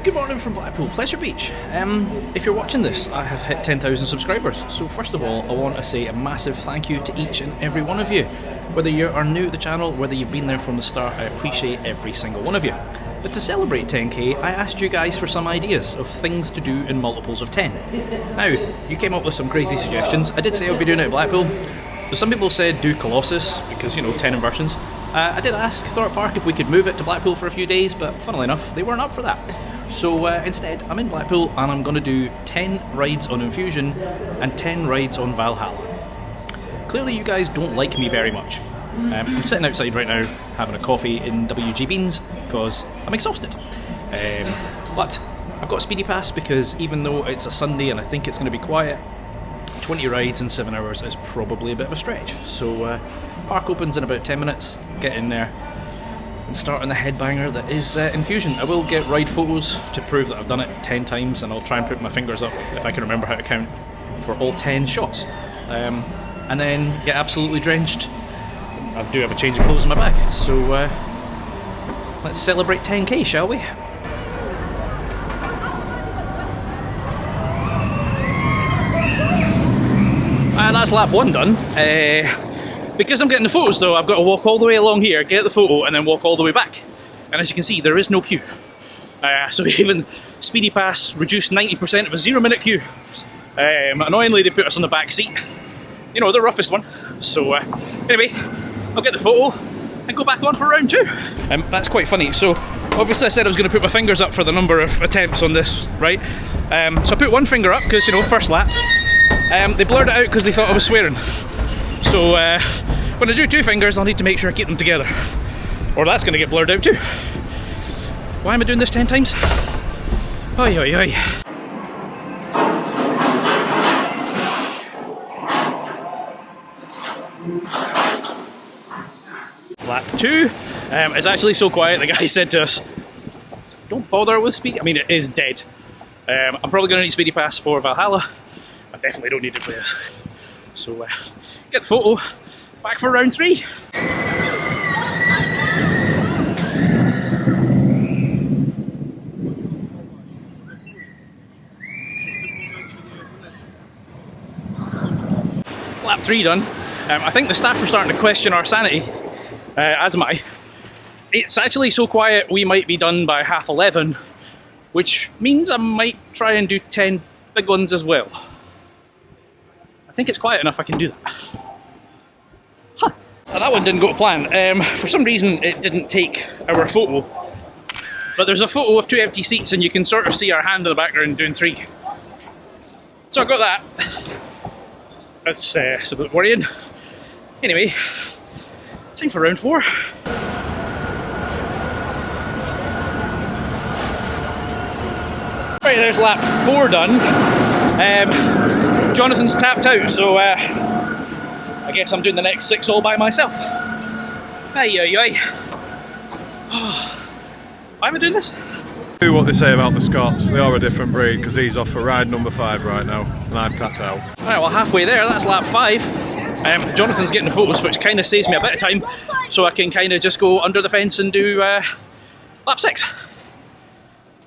Good morning from Blackpool, Pleasure Beach. If you're watching this, I have hit 10,000 subscribers. So first of all, I want to say a massive thank you to each and every one of you. Whether you are new to the channel, whether you've been there from the start, I appreciate every single one of you. But to celebrate 10k, I asked you guys for some ideas of things to do in multiples of 10. Now, you came up with some crazy suggestions. I did say I would be doing it at Blackpool. So some people said do Colossus, because, you know, 10 inversions. I did ask Thorpe Park if we could move it to Blackpool for a few days, but funnily enough, they weren't up for that. So instead, I'm in Blackpool and I'm going to do 10 rides on Infusion and 10 rides on Valhalla. Clearly you guys don't like me very much. I'm sitting outside right now having a coffee in WG Beans because I'm exhausted. But I've got a speedy pass because even though it's a Sunday and I think it's going to be quiet, 20 rides in 7 hours is probably a bit of a stretch. So park opens in about 10 minutes, get in there and start on the headbanger that is Infusion. I will get ride photos to prove that I've done it 10 times, and I'll try and put my fingers up if I can remember how to count for all 10 shots. And then get absolutely drenched. I do have a change of clothes in my bag, so let's celebrate 10k, shall we? That's lap 1 done. Because I'm getting the photos though, I've got to walk all the way along here, get the photo, and then walk all the way back. And as you can see, there is no queue. So even Speedy Pass reduced 90% of a 0-minute queue. Annoyingly, they put us on the back seat. You know, the roughest one. So anyway, I'll get the photo and go back on for round 2. That's quite funny. So obviously I said I was going to put my fingers up for the number of attempts on this, right? So I put one finger up because, you know, first lap. They blurred it out because they thought I was swearing. So when I do 2 fingers, I'll need to make sure I keep them together, or that's going to get blurred out too. Why am I doing this 10 times? Oi, oi, oi. Lap 2. It's actually so quiet, the guy said to us, don't bother with speed. I mean, it is dead. I'm probably going to need Speedy Pass for Valhalla. I definitely don't need it for this. So get the photo, back for round 3. Lap 3 done. I think the staff are starting to question our sanity, as am I. It's actually so quiet we might be done by 11:30, which means I might try and do 10 big ones as well. I think it's quiet enough I can do that. Huh. Now, that one didn't go to plan. For some reason it didn't take our photo. But there's a photo of 2 empty seats and you can sort of see our hand in the background doing 3. So I got that. That's a bit worrying. Anyway, time for round 4. Right, there's lap 4 done. Jonathan's tapped out, so I guess I'm doing the next 6 all by myself. Why am I doing this? Do what they say about the Scots, they are a different breed, because he's off for ride number 5 right now, and I'm tapped out. Alright, well halfway there, that's lap 5. Jonathan's getting the photos, which kind of saves me a bit of time, so I can kind of just go under the fence and do lap 6.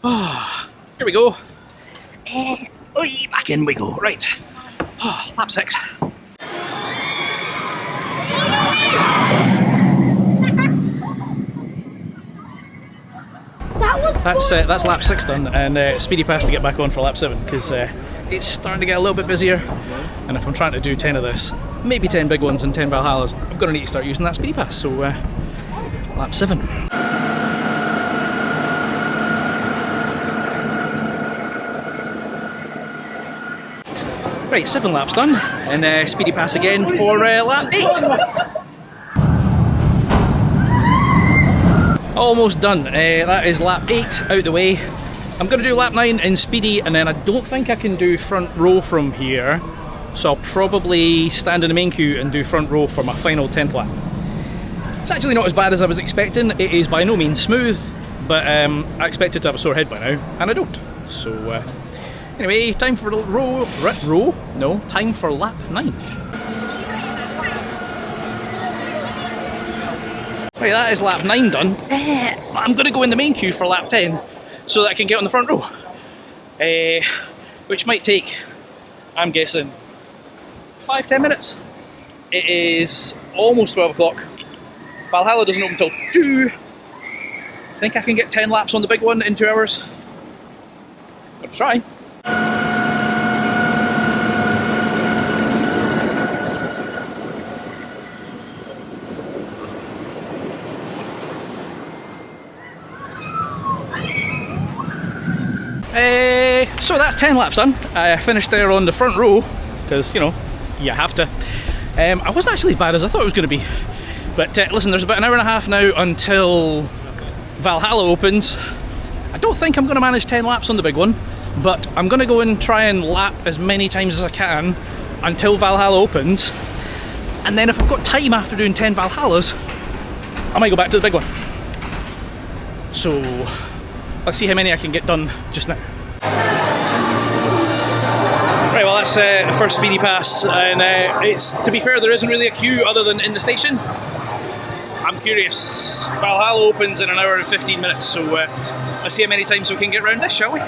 Oh, here we go. Back in we go. Right. Lap 6. That's lap 6 done, and Speedy Pass to get back on for lap 7 because it's starting to get a little bit busier, and if I'm trying to do 10 of this, maybe 10 big ones and 10 Valhallas, I'm going to need to start using that Speedy Pass, so lap 7. Right, 7 laps done, and Speedy Pass again for lap 8. Almost done. That is lap 8 out the way. I'm going to do lap 9 in Speedy, and then I don't think I can do front row from here, so I'll probably stand in the main queue and do front row for my final 10th lap. It's actually not as bad as I was expecting. It is by no means smooth, but I expected to have a sore head by now, and I don't. So anyway, time for time for lap 9. Right, that is lap 9 done. I'm going to go in the main queue for lap 10. so that I can get on the front row. Which might take, I'm guessing, 5-10 minutes. It is almost 12 o'clock. Valhalla doesn't open until 2. I think I can get 10 laps on the big one in 2 hours. I'll try. So that's 10 laps done. I finished there on the front row, because, you know, you have to. I wasn't actually as bad as I thought it was going to be. But listen, there's about an hour and a half now until Valhalla opens. I don't think I'm going to manage 10 laps on the big one, but I'm going to go and try and lap as many times as I can until Valhalla opens. And then if I've got time after doing 10 Valhallas, I might go back to the big one. So let's see how many I can get done just now. Right, well that's the first speedy pass, and it's, to be fair, there isn't really a queue other than in the station. I'm curious, Valhalla opens in an hour and 15 minutes, so let's see how many times we can get around this, shall we?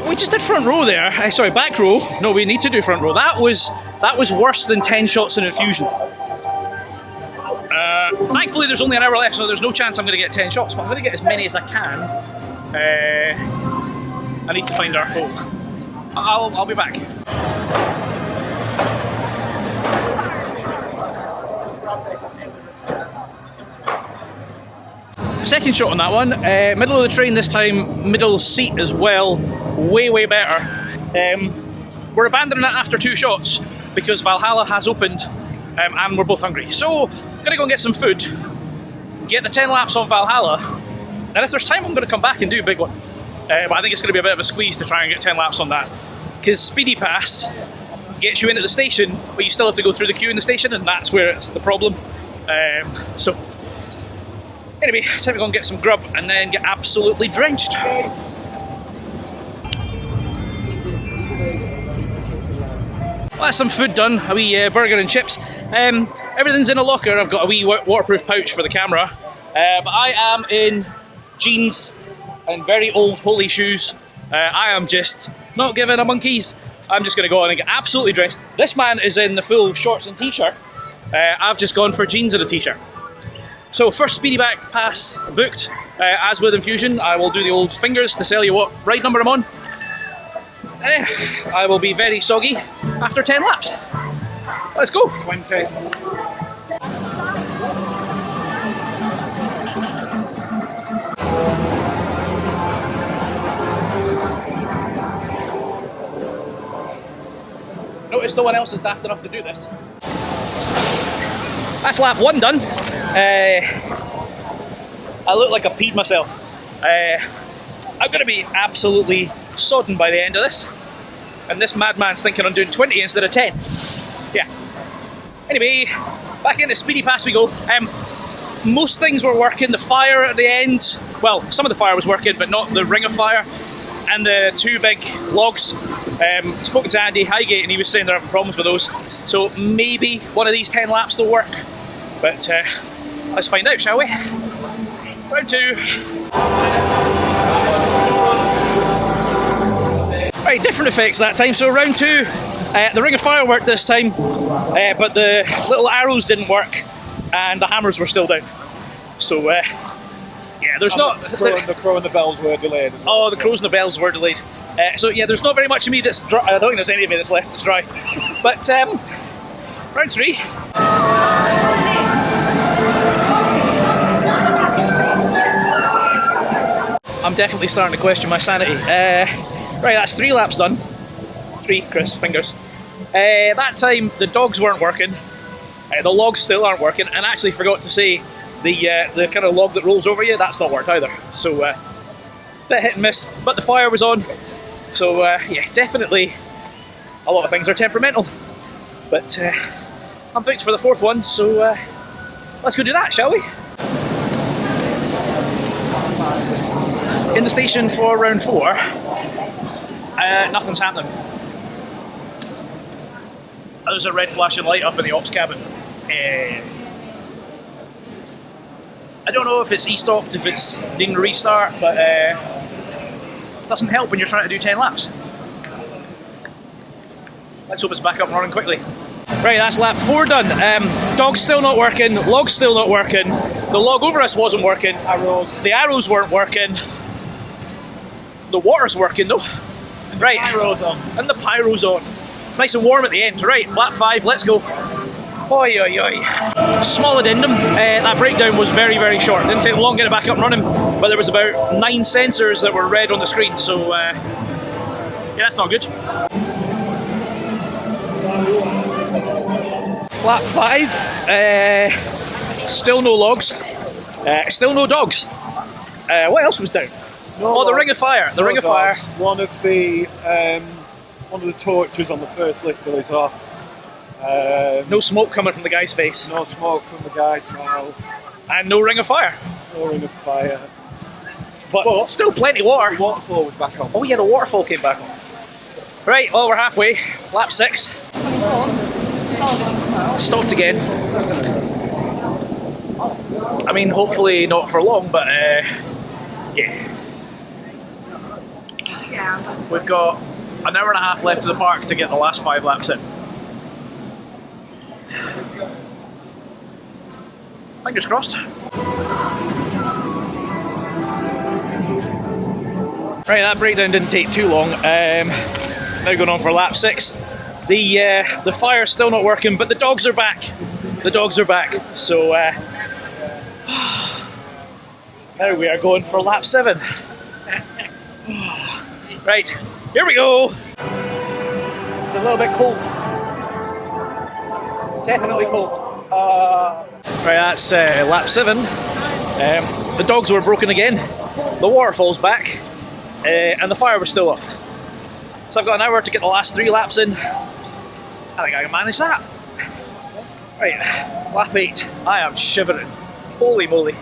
We just did front row there, sorry, back row. No, we need to do front row. That was worse than 10 shots in Infusion. Thankfully there's only an hour left, so there's no chance I'm going to get 10 shots, but I'm going to get as many as I can. I need to find our folk. I'll be back. Second shot on that one, middle of the train this time, middle seat as well, way better. We're abandoning it after 2 shots because Valhalla has opened and we're both hungry. So I'm going to go and get some food, get the 10 laps on Valhalla, and if there's time I'm going to come back and do a big one. But I think it's going to be a bit of a squeeze to try and get 10 laps on that, because Speedy Pass gets you into the station, but you still have to go through the queue in the station, and that's where it's the problem. So anyway, time to go and get some grub and then get absolutely drenched. Well, that's some food done, a wee burger and chips. Everything's in a locker. I've got a wee waterproof pouch for the camera, but I am in jeans and very old holy shoes. I am just not giving a monkeys. I'm just going to go on and get absolutely drenched. This man is in the full shorts and t-shirt. I've just gone for jeans and a t-shirt. So first speedy back pass booked. As with Infusion, I will do the old fingers to tell you what ride number I'm on. I will be very soggy after 10 laps. Let's go. 20. Notice no one else is daft enough to do this. That's lap 1 done. I look like I peed myself. I'm going to be absolutely sodden by the end of this. And this madman's thinking I'm doing 20 instead of 10. Yeah. Anyway, back into Speedy Pass we go. Most things were working. The fire at the end, well, some of the fire was working, but not the ring of fire. And the 2 big logs. Spoken to Andy Highgate and he was saying they're having problems with those. So maybe one of these 10 laps will work. But let's find out, shall we? Round 2. Right, different effects that time. So round 2, the ring of fire worked this time, but the little arrows didn't work and the hammers were still down. So yeah, there's not... The crow and the bells were delayed. Oh, the crows and the bells were delayed. So yeah, there's not very much of me that's dry. I don't think there's any of me that's left that's dry. But round 3. I'm definitely starting to question my sanity. Right, that's 3 laps done. 3, Chris, fingers. That time the dogs weren't working. The logs still aren't working, and I actually forgot to say the kind of log that rolls over you, that's not worked either. So bit hit and miss, but the fire was on. So yeah, definitely a lot of things are temperamental. But I'm booked for the 4th one, so let's go do that, shall we? In the station for round 4, nothing's happening. There's a red flashing light up in the ops cabin. I don't know if it's e-stopped, if it's needing to restart, but it doesn't help when you're trying to do 10 laps. Let's hope it's back up and running quickly. Right, that's lap 4 done. Dog's still not working, log's still not working, the log over us wasn't working, the arrows weren't working, the water's working though. Right, and the pyro's on. It's nice and warm at the end. Right, lap 5, let's go. Oi, oi, oi. Small addendum, that breakdown was very, very short. Didn't take long to get it back up and running, but there was about 9 sensors that were red on the screen, so yeah, that's not good. Lap 5, still no logs, still no dogs. What else was down? No, the ring of fire. The ring of fire. One of the torches on the first lift is off. No smoke coming from the guy's face. No smoke from the guy's mouth. And no ring of fire. No ring of fire. But still plenty of water. The waterfall was back on. Oh yeah, the waterfall came back on. Right, well we're halfway. Lap 6. Stopped again. I mean, hopefully not for long, but yeah. We've got an hour and a half left of the park to get the last 5 laps in. Fingers crossed. Right, that breakdown didn't take too long. Now going on for lap 6. The fire's still not working, but the dogs are back. The dogs are back. So now we are going for lap 7. Right, here we go. It's a little bit cold. Definitely cold. Right, that's lap 7. The dogs were broken again. The waterfall's back. And the fire was still off. So I've got an hour to get the last 3 laps in. I think I can manage that. Right, lap 8. I am shivering. Holy moly.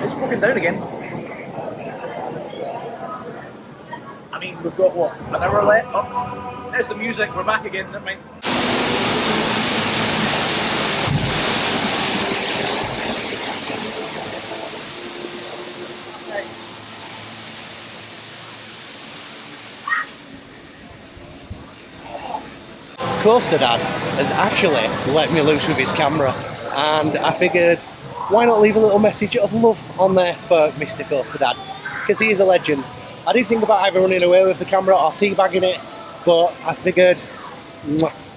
It's broken down again. I mean, we've got what? An hour left? Oh, there's the music. We're back again. Never mind. Coaster Dad has actually let me loose with his camera, and I figured why not leave a little message of love on there for Mr. Coaster Dad, because he is a legend. I did think about either running away with the camera or teabagging it, but I figured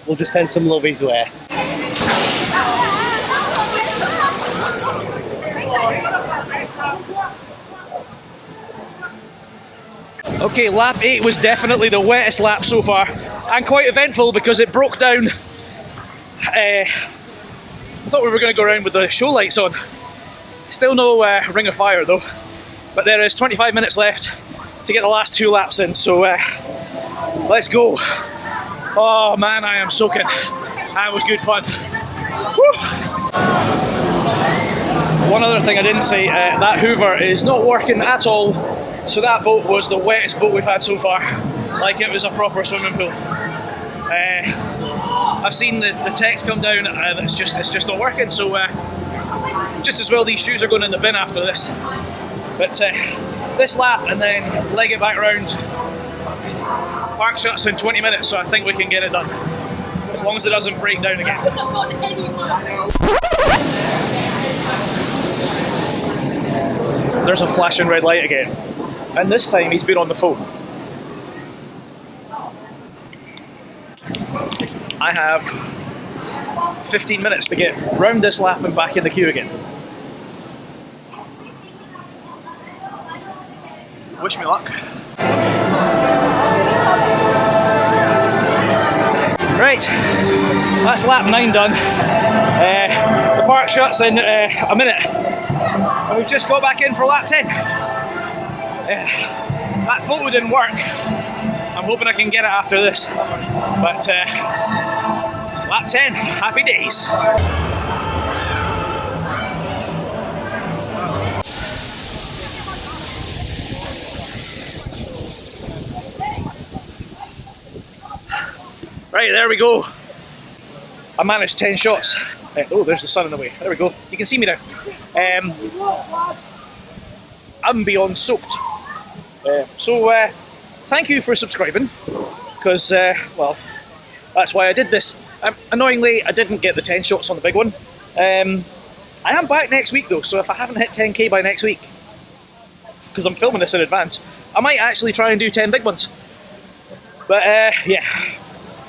we'll just send some love his way. Okay, lap 8 was definitely the wettest lap so far, and quite eventful because it broke down. I thought we were going to go around with the show lights on. Still no ring of fire though, but there is 25 minutes left to get the last 2 laps in, so let's go. Oh man, I am soaking. That was good fun. Woo. One other thing I didn't say, that Hoover is not working at all. So that boat was the wettest boat we've had so far, like it was a proper swimming pool. I've seen the text come down and it's just not working, so just as well these shoes are going in the bin after this. But this lap and then leg it back around. Park shuts in 20 minutes, so I think we can get it done. As long as it doesn't break down again. There's a flashing red light again. And this time he's been on the phone. I have 15 minutes to get round this lap and back in the queue again. Wish me luck. Right, that's lap 9 done. The park shuts in a minute. And we've just got back in for lap 10. That photo didn't work. I'm hoping I can get it after this. But lap 10, happy days. Right, there we go. I managed 10 shots. Oh, there's the sun in the way. There we go. You can see me now. I'm beyond soaked. So thank you for subscribing, because, well, that's why I did this. Annoyingly, I didn't get the 10 shots on the big one. I am back next week though, so if I haven't hit 10k by next week, because I'm filming this in advance, I might actually try and do 10 big ones. But yeah,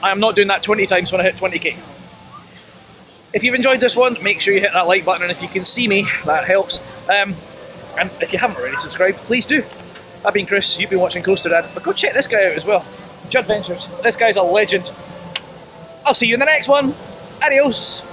I am not doing that 20 times when I hit 20k. If you've enjoyed this one, make sure you hit that like button, and if you can see me, that helps. And if you haven't already subscribed, please do. I've been Chris, you've been watching Coaster Dad, but go check this guy out as well. Judd Ventures. This guy's a legend. I'll see you in the next one. Adios.